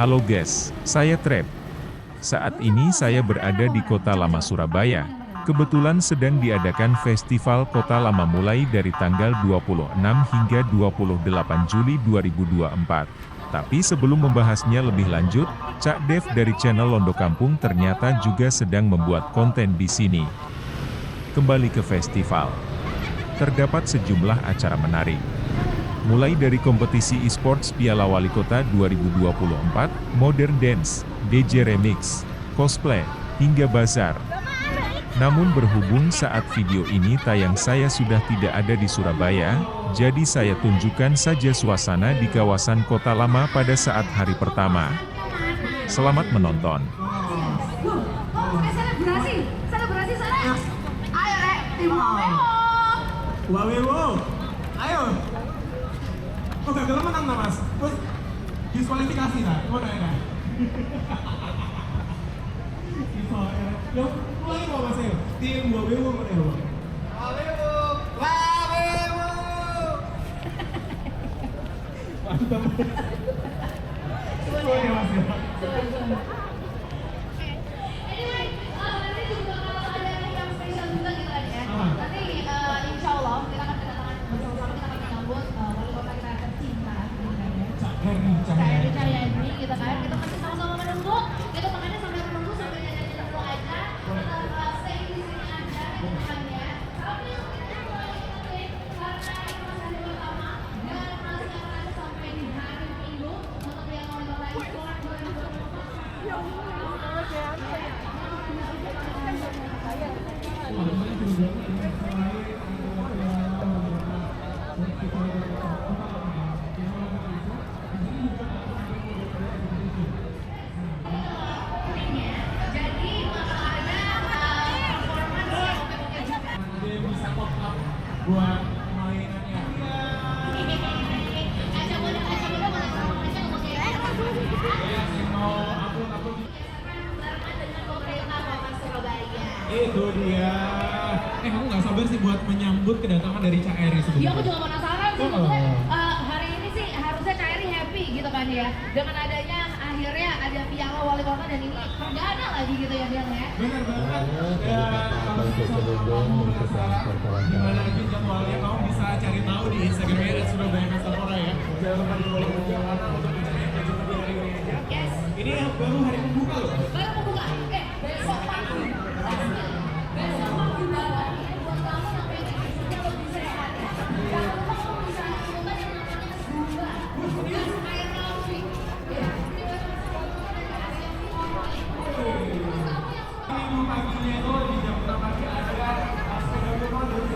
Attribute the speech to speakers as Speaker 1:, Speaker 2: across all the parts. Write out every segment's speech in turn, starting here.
Speaker 1: Halo guys, saya Trep. Saat ini saya berada di Kota Lama Surabaya. Kebetulan sedang diadakan Festival Kota Lama mulai dari tanggal 26 hingga 28 Juli 2024. Tapi sebelum membahasnya lebih lanjut, Cak Dev dari channel Londo Kampung ternyata juga sedang membuat konten di sini. Kembali ke festival. Terdapat sejumlah acara menarik. Mulai dari kompetisi e-sports Piala Wali Kota 2024, Modern Dance, DJ Remix, cosplay, hingga bazar. Namun berhubung saat video ini tayang saya sudah tidak ada di Surabaya, jadi saya tunjukkan saja suasana di kawasan Kota Lama pada saat hari pertama. Selamat menonton.
Speaker 2: Selebrasi sana. Ayo Rek, tim
Speaker 3: Wawewo, ayo. Oh gagal menang nah mas, terus diskualifikasi nah, gimana ya? Yo, mulai mau mas ya, tim Wawewo mana ya? Wawewo, Wawewo. Mantap. Coba ya mas ya.
Speaker 2: Anyway, nanti juga kalau ada yang spesial juga gitu kan ya. Nanti insya Allah kita akan kedatangan bersama-sama, kita akan menyambut wali kota kita yang tercinta gitu kan ya. Cahaya Cahyadi gitu kan. Kita masih sama-sama menunggu. Gitu makanya sambil menunggu sambil nyanyi dulu aja. Kita stay di sini aja gitu kan ya. Tapi yang kita mulai penting karena ini masih hari pertama dan masih akan ada sampai di hari Minggu untuk yang wali kota e-sport 2024. Jadi bakal ada performance yang oke-oke juga.
Speaker 3: Dia bisa top up buat mainannya.
Speaker 2: Aja boleh boleh sama aja ngomong kayak
Speaker 3: Ya, mau upload
Speaker 2: barengan dengan pemerintah Kota Surabaya.
Speaker 3: itu dia. Aku nggak sabar sih buat menyambut kedatangan dari Cak Eri
Speaker 2: Iya,
Speaker 3: sebelumnya.
Speaker 2: aku juga penasaran sih. Maksudnya hari ini sih harusnya Kak Eri happy gitu kan ya. Dengan adanya akhirnya ada Piala Wali Kota dan ini perdana lagi gitu ya Biang ya.
Speaker 3: Benar banget. Dan kalau misalnya kamu merasa gimana aja jadwalnya, kamu bisa cari tahu di Instagramnya dan Surabaya Mestapora ya. Jangan lupa di follow perjalanan untuk mencari baju di hari ini aja.
Speaker 2: Yes.
Speaker 3: Ini yang baru hari pembuka loh.
Speaker 2: Baru membuka. Besok pagi. Besok pagi banget. Buat kamu yang pengen fisiknya lebih sehat ya. Jangan lupa kamu bisa coba yang namanya Zumba. Gas aerobik. Ya. Ini benar-benar ada yang
Speaker 3: Minggu paginya itu di jam 6 pagi ada sepeda motor dari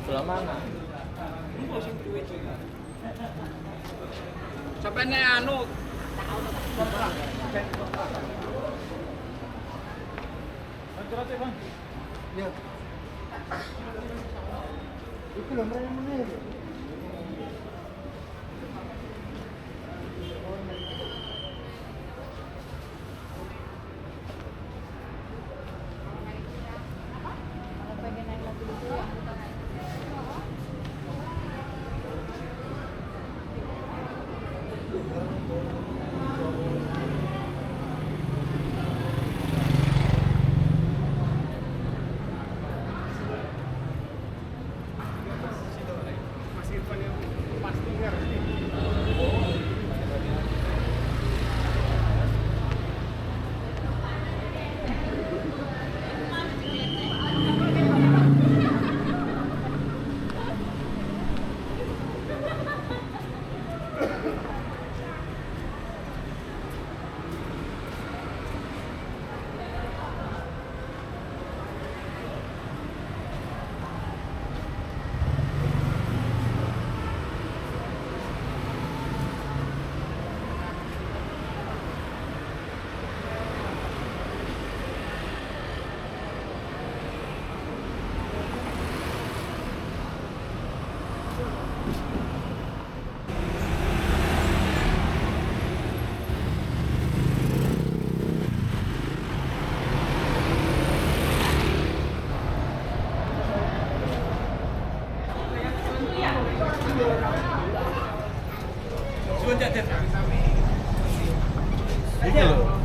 Speaker 4: Sebelah mana? Sampai nih anu.
Speaker 3: Ya. Itu nomor yang mana? Iki lho.